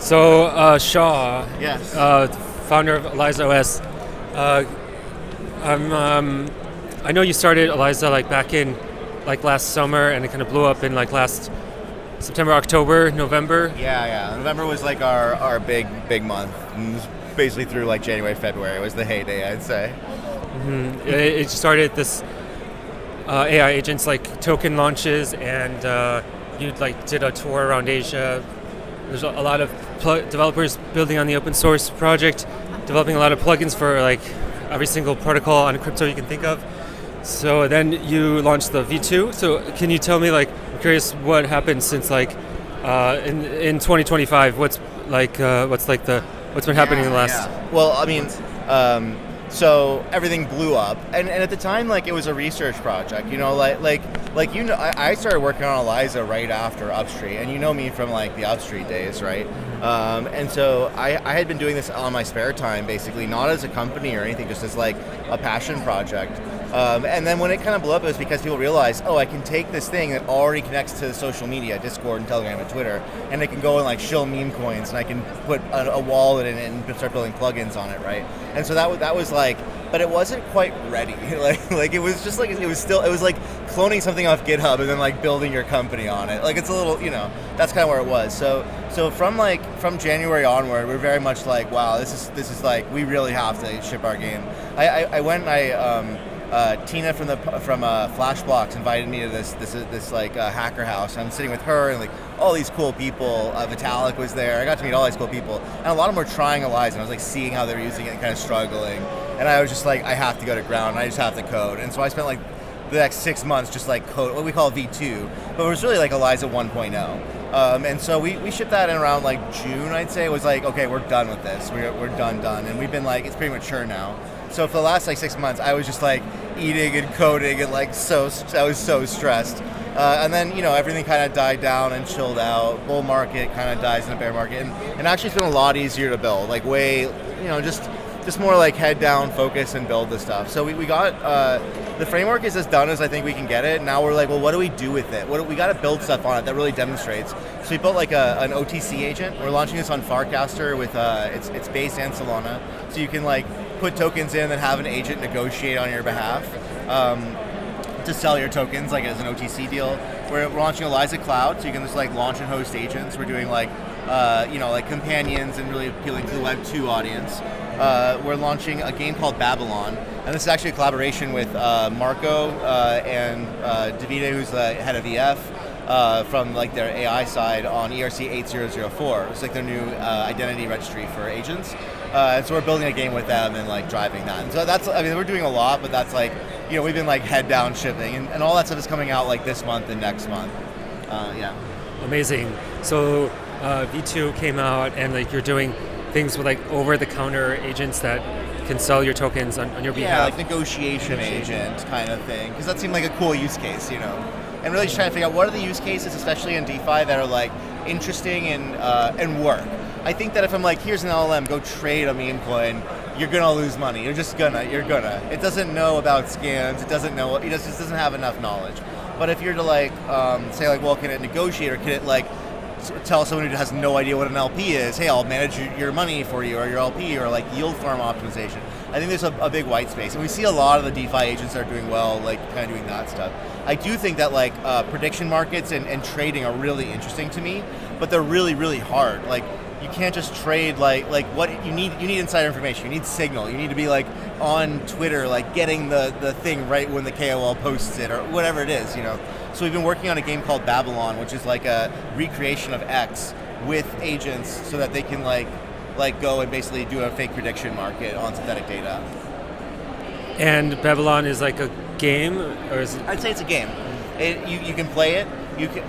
Shaw, Yes. founder of ElizaOS. I know you started Eliza like back in like last summer, and it kind of blew up in like last September, October, November. Yeah. November was like our big month. And it was basically through like January, February was the heyday, I'd say. Mm-hmm. It started this AI agents like token launches, and you like did a tour around Asia. There's a lot of developers building on the open source project, developing a lot of plugins for like every single protocol on crypto you can think of. So then you launched the V2. So can you tell me, like, I'm curious what happened since like in 2025? What's been happening in the last? Yeah. Well, I mean, so everything blew up, and at the time, like, it was a research project. You know, like you know, I started working on Eliza right after Upstreet, and you know me from like the Upstreet days, right? And so I had been doing this on my spare time, basically, not as a company or anything, just as like a passion project. And then when it kind of blew up, it was because people realized, oh, I can take this thing that already connects to social media, Discord and Telegram and Twitter, and I can go and like shill meme coins, and I can put a wallet in it and start building plugins on it, right? And so that was like, but it wasn't quite ready. like it was just like, it was like cloning something off GitHub and then like building your company on it. Like, it's a little, you know, that's kind of where it was. So from January onward, we're very much like, wow, this is like, we really have to ship our game. I went and Tina from Flashblocks invited me to this like hacker house. I'm sitting with her and like all these cool people. Vitalik was there. I got to meet all these cool people, and a lot of them were trying Eliza, and I was like seeing how they were using it and kind of struggling. And I was just like, I have to go to ground. I just have to code. And so I spent like the next 6 months just like code what we call V2, but it was really like Eliza 1.0. And so we shipped that in around like June, I'd say. It was like, okay, we're done with this. We're done. And we've been like, it's pretty mature now. So for the last like 6 months, I was just like eating and coding and like I was so stressed. And then, you know, everything kind of died down and chilled out. Bull market kind of dies in a bear market. And actually it's been a lot easier to build, like way, you know, just more like head down, focus, and build the stuff. So we got, the framework is as done as I think we can get it. Now we're like, well, what do we do with it? We got to build stuff on it that really demonstrates. So we built like an OTC agent. We're launching this on Farcaster with, it's base and Solana. So you can like put tokens in and have an agent negotiate on your behalf to sell your tokens like as an OTC deal. We're launching Eliza Cloud, so you can just like launch and host agents. We're doing like, you know, like companions and really appealing to the Web 2 audience. We're launching a game called Babylon, and this is actually a collaboration with Marco and Davide, who's the head of EF, from like their AI side on ERC 8004. It's like their new identity registry for agents. And so we're building a game with them and like driving that. And so that's, I mean, we're doing a lot, but that's like, you know, we've been like head down shipping, and all that stuff is coming out like this month and next month. Yeah. Amazing. So V2 came out, and like you're doing things with like over-the-counter agents that can sell your tokens on your behalf. Yeah, like negotiation agent kind of thing, because that seemed like a cool use case, you know. And really just trying to figure out what are the use cases, especially in DeFi, that are like interesting and work. I think that if I'm like, here's an LLM, go trade a meme coin, you're gonna lose money. You're gonna. It doesn't know about scams. It just doesn't have enough knowledge. But if you're to like say like, well, can it negotiate, or can it like tell someone who has no idea what an LP is, hey, I'll manage your money for you, or your LP, or like yield farm optimization. I think there's a big white space, and we see a lot of the DeFi agents that are doing well, like kind of doing that stuff. I do think that like prediction markets and trading are really interesting to me, but they're really, really hard. Like, you can't just trade like what you need insider information, you need signal, you need to be like on Twitter, like getting the thing right when the KOL posts it, or whatever it is, you know. So we've been working on a game called Babylon, which is like a recreation of X with agents, so that they can like go and basically do a fake prediction market on synthetic data. And Babylon is like a game, or is it? I'd say it's a game. You can play it.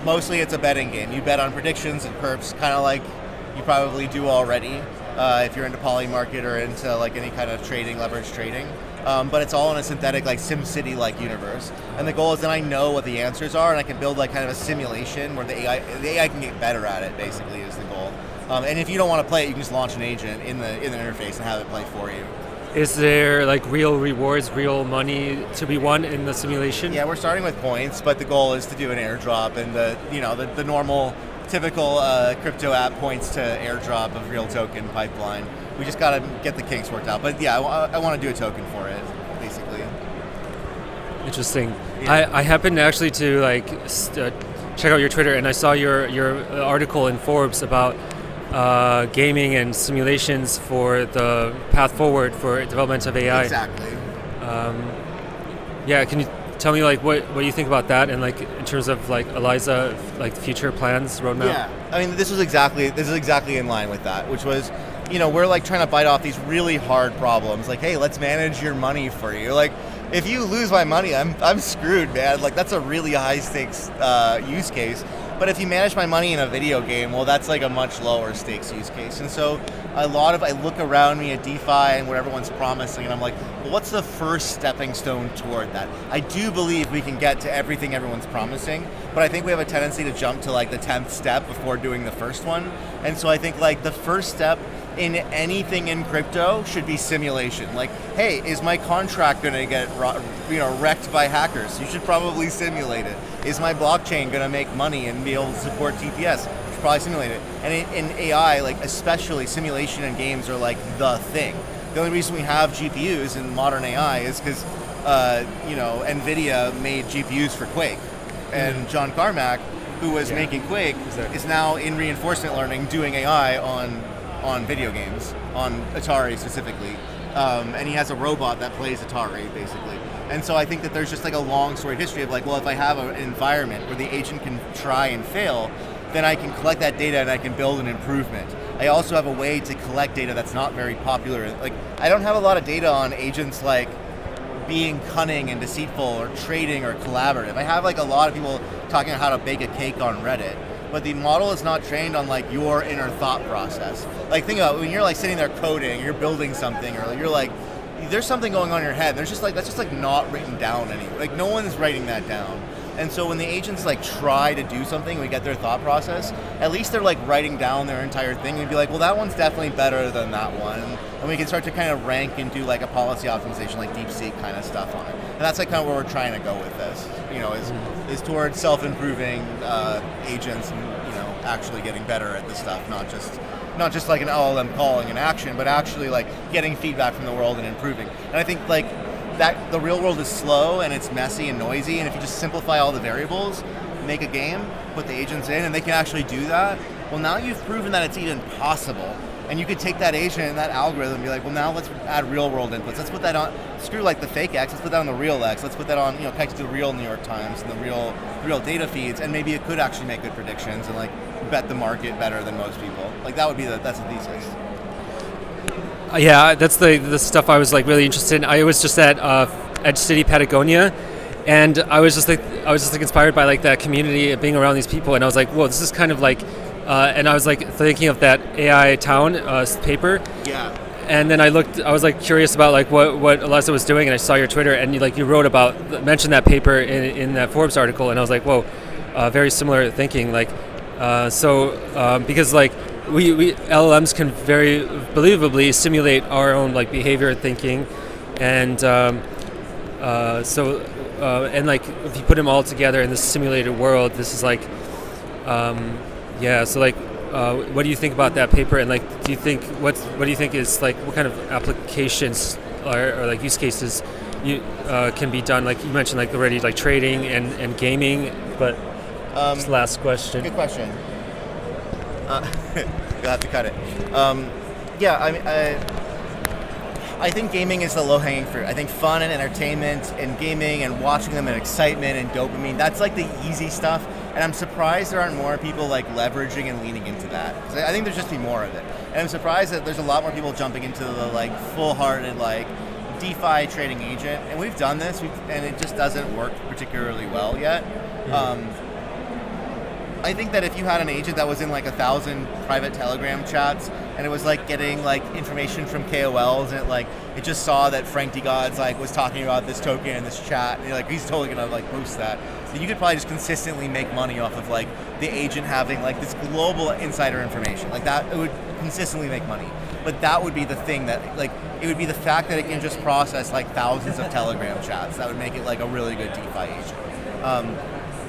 Mostly it's a betting game. You bet on predictions and perps, kind of like you probably do already if you're into Polymarket or into like any kind of trading, leverage trading. But it's all in a synthetic, like SimCity-like universe. And the goal is that I know what the answers are, and I can build like kind of a simulation where the AI can get better at it, basically, is the goal. And if you don't want to play it, you can just launch an agent in the interface and have it play for you. Is there like real rewards, real money to be won in the simulation? Yeah, we're starting with points, but the goal is to do an airdrop and the normal typical crypto app points to airdrop of real token pipeline. We just got to get the kinks worked out. But yeah, I want to do a token for it, basically. Interesting. Yeah. I happened actually to check out your Twitter, and I saw your article in Forbes about gaming and simulations for the path forward for development of AI. Exactly. Yeah, can you tell me like what you think about that, and like in terms of like Eliza, like future plans, roadmap? Yeah, I mean this is exactly in line with that, which was, we're like trying to bite off these really hard problems. Like, hey, let's manage your money for you. Like, if you lose my money, I'm screwed, man. Like, that's a really high stakes use case. But if you manage my money in a video game, well, that's like a much lower stakes use case. And so I look around me at DeFi and what everyone's promising, and I'm like, well, what's the first stepping stone toward that? I do believe we can get to everything everyone's promising, but I think we have a tendency to jump to like the 10th step before doing the first one. And so I think like the first step in anything in crypto should be simulation. Like, hey, is my contract going to get wrecked by hackers? You should probably simulate it. Is my blockchain going to make money and be able to support TPS? You should probably simulate it. And in AI, like especially simulation and games are like the thing. The only reason we have GPUs in modern AI is because NVIDIA made GPUs for Quake, and John Carmack, who was making Quake, is now in reinforcement learning doing AI on video games, on Atari specifically, and he has a robot that plays Atari basically. And so I think that there's just like a long storied history of like, well, if I have an environment where the agent can try and fail, then I can collect that data and I can build an improvement. I also have a way to collect data that's not very popular. Like, I don't have a lot of data on agents like being cunning and deceitful or trading or collaborative. I have like a lot of people talking about how to bake a cake on Reddit, but the model is not trained on like your inner thought process. Like, think about when you're like sitting there coding, you're building something, or you're like, there's something going on in your head. There's just like, that's just like not written down anywhere. Like, no one's writing that down. And so when the agents like try to do something, we get their thought process, at least they're like writing down their entire thing. We'd be like, well, that one's definitely better than that one. And we can start to kind of rank and do like a policy optimization, like DeepSeek kind of stuff on it. And that's like kind of where we're trying to go with this, is towards self-improving agents and, actually getting better at this stuff, not just like an LLM calling an action, but actually like getting feedback from the world and improving. And I think like that the real world is slow and it's messy and noisy, and if you just simplify all the variables, make a game, put the agents in, and they can actually do that, well, now you've proven that it's even possible. And you could take that agent and that algorithm and be like, well, now let's add real world inputs. Let's put that on, screw like the fake X, let's put that on the real X. Let's put that on, connect to the real New York Times and the real data feeds, and maybe it could actually make good predictions and like bet the market better than most people. Like, that would be that's the thesis. Yeah, that's the stuff I was like really interested in. I was just at Edge City, Patagonia, and I was just inspired by like that community, being around these people, and I was like, whoa, this is kind of like, and I was like thinking of that AI Town paper. Yeah. And then I was like curious about like what Eliza was doing, and I saw your Twitter, and you mentioned that paper in that Forbes article, and I was like, whoa, very similar thinking. Like, because like we LLMs can very believably simulate our own like behavior thinking, and and like if you put them all together in this simulated world, this is like, So like, what do you think about that paper? And like, what do you think is like, what kind of applications or like use cases can be done? Like you mentioned, like already like trading and gaming, but just last question. Good question. You'll have to cut it. I think gaming is the low-hanging fruit. I think fun and entertainment and gaming and watching them and excitement and dopamine, that's like the easy stuff. And I'm surprised there aren't more people like leveraging and leaning into that. 'Cause I think there's just be more of it. And I'm surprised that there's a lot more people jumping into the like full-hearted like DeFi trading agent. And we've done this, and it just doesn't work particularly well yet. I think that if you had an agent that was in like 1,000 private Telegram chats, and it was like getting like information from KOLs, and it just saw that Frank DeGods like was talking about this token in this chat, and you're like, he's totally gonna like post that. So you could probably just consistently make money off of like the agent having like this global insider information. Like that, it would consistently make money. But that would be the thing that like, it would be the fact that it can just process like thousands of Telegram chats that would make it like a really good DeFi agent.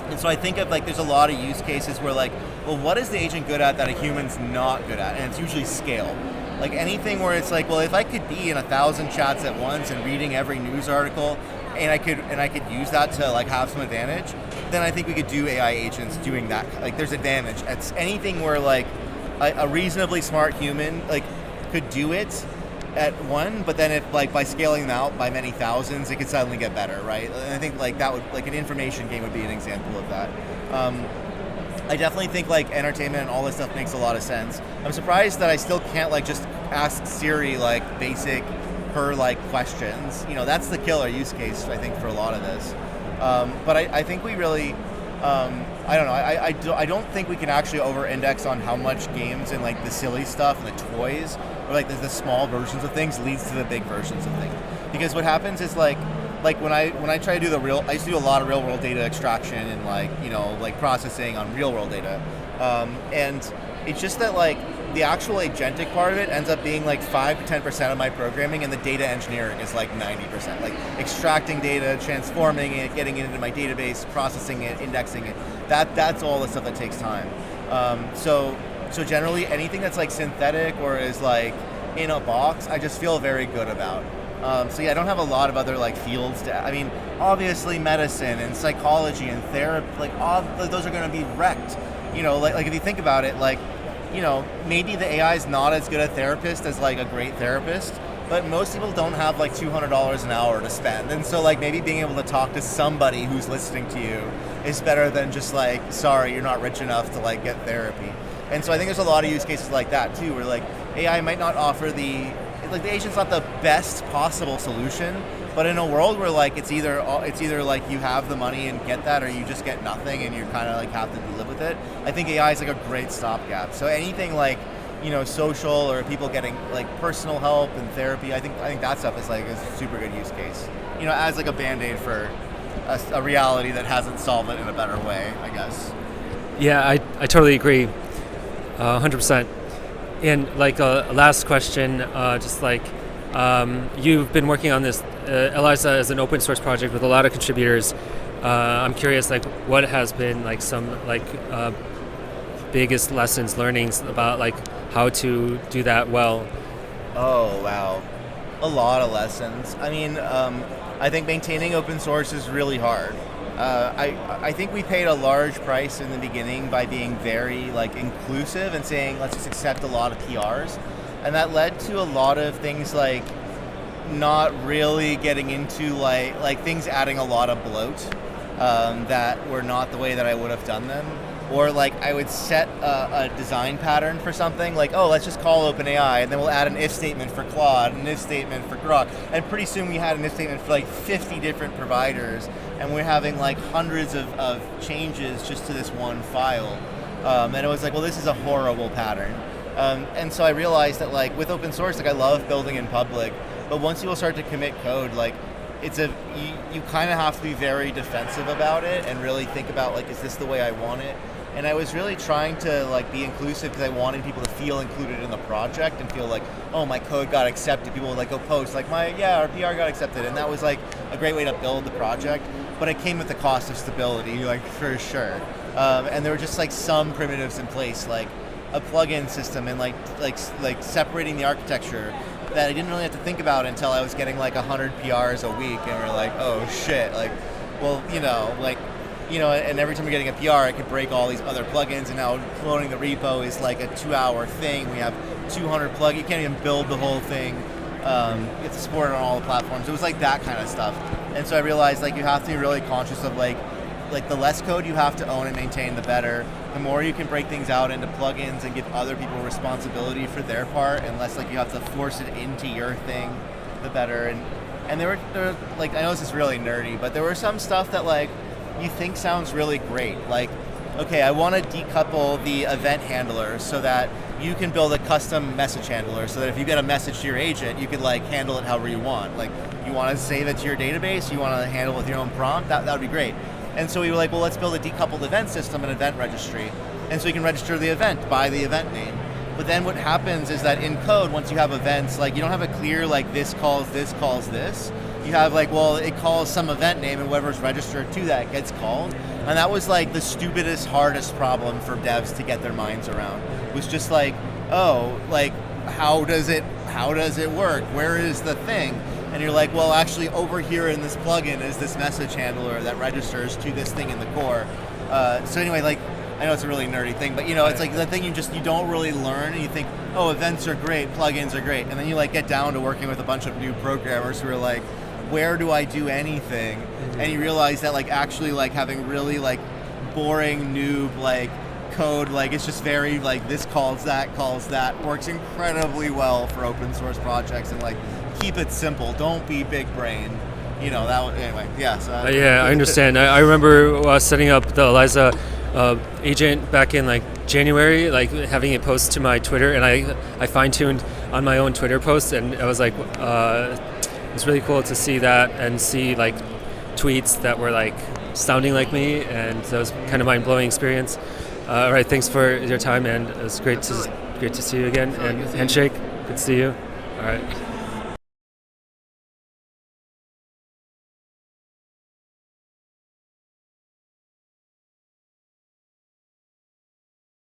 And so I think of like there's a lot of use cases where like, well, what is the agent good at that a human's not good at? And it's usually scale. Like anything where it's like, well, if I could be in 1,000 chats at once and reading every news article, and I could use that to like have some advantage, then I think we could do AI agents doing that. Like there's advantage. It's anything where like a reasonably smart human like could do it at one, but then if like by scaling them out by many thousands, it could suddenly get better, right? And I think like that would, like an information game would be an example of that. I definitely think like entertainment and all this stuff makes a lot of sense. I'm surprised that I still can't like just ask Siri like basic her like questions. You know, that's the killer use case I think for a lot of this. But I think we really, I don't know. I don't think we can actually over-index on how much games and like the silly stuff and the toys or like the small versions of things leads to the big versions of things. Because what happens is like when I try to do I used to do a lot of real world data extraction and like, you know, like processing on real world data. And it's just that like the actual agentic part of it ends up being like 5 to 10% of my programming, and the data engineering is like 90%. Like extracting data, transforming it, getting it into my database, processing it, indexing it. That's all the stuff that takes time. So generally anything that's like synthetic or is like in a box, I just feel very good about. So yeah, I don't have a lot of other like fields I mean, obviously medicine and psychology and therapy, like all those are going to be wrecked. You know, like if you think about it, like, you know, maybe the AI is not as good a therapist as like a great therapist, but most people don't have like $200 an hour to spend. And so like maybe being able to talk to somebody who's listening to you is better than just like, sorry, you're not rich enough to like get therapy. And so I think there's a lot of use cases like that too, where like AI might not offer the agent's not the best possible solution, but in a world where like it's either like you have the money and get that, or you just get nothing and you kind of like have to live with it. I think AI is like a great stopgap. So anything like, you know, social or people getting like personal help and therapy, I think that stuff is like a super good use case. You know, as like a band-aid for a reality that hasn't solved it in a better way, I guess. Yeah, I totally agree, 100%. And like a last question, just like you've been working on this Eliza as an open source project with a lot of contributors. I'm curious, like what has been like some like biggest lessons, learnings about like how to do that well? Oh wow, a lot of lessons. I mean, I think maintaining open source is really hard. I think we paid a large price in the beginning by being very like inclusive and saying let's just accept a lot of PRs, and that led to a lot of things like not really getting into like things adding a lot of bloat that were not the way that I would have done them. Or like I would set a design pattern for something like, oh, let's just call OpenAI, and then we'll add an if statement for Claude, an if statement for Grok, and pretty soon we had an if statement for like 50 different providers, and we're having like hundreds of changes just to this one file. And it was like, well, this is a horrible pattern. And so I realized that like with open source, like I love building in public, but once people start to commit code, like you kind of have to be very defensive about it and really think about like, is this the way I want it? And I was really trying to like be inclusive because I wanted people to feel included in the project and feel like, oh, my code got accepted. People would like go post like our PR got accepted, and that was like a great way to build the project. But it came with the cost of stability, like for sure. And there were just like some primitives in place, like a plugin system and like separating the architecture that I didn't really have to think about until I was getting like 100 PRs a week, and we're like, oh shit, like, well, and every time you're getting a PR, I could break all these other plugins, and now cloning the repo is like a 2-hour thing. We have 200 plugins. You can't even build the whole thing. You have to support it on all the platforms. It was like that kind of stuff. And so I realized like you have to be really conscious of like the less code you have to own and maintain, the better. The more you can break things out into plugins and give other people responsibility for their part, and less like you have to force it into your thing, the better. And there were like, I know this is really nerdy, but there were some stuff that like you think sounds really great. Like, okay, I want to decouple the event handler so that you can build a custom message handler so that if you get a message to your agent, you could like handle it however you want. Like, you want to save it to your database, you want to handle it with your own prompt, that would be great. And so we were like, well, let's build a decoupled event system, an event registry. And so you can register the event by the event name. But then what happens is that in code, once you have events, like you don't have a clear like this calls this, you have like, well, it calls some event name and whatever's registered to that gets called. And that was like the stupidest, hardest problem for devs to get their minds around. It was just like, oh, like how does it work? Where is the thing? And you're like, well, actually over here in this plugin is this message handler that registers to this thing in the core. So anyway, like, I know it's a really nerdy thing, but it's like the thing you don't really learn, and you think, oh, events are great, plugins are great, and then you like get down to working with a bunch of new programmers who are like, where do I do anything? Mm-hmm. And you realize that like actually like having really like boring noob like code, like it's just very like this calls that, works incredibly well for open source projects, and like keep it simple, don't be big brain. Anyway, yeah. So yeah, I understand. I remember setting up the Eliza agent back in like January, like having it post to my Twitter, and I fine-tuned on my own Twitter post, and I was like, it's really cool to see that and see like tweets that were like sounding like me, and that was kind of mind-blowing experience. All right, thanks for your time, and it was great to see you again. And handshake, good to see you. All right.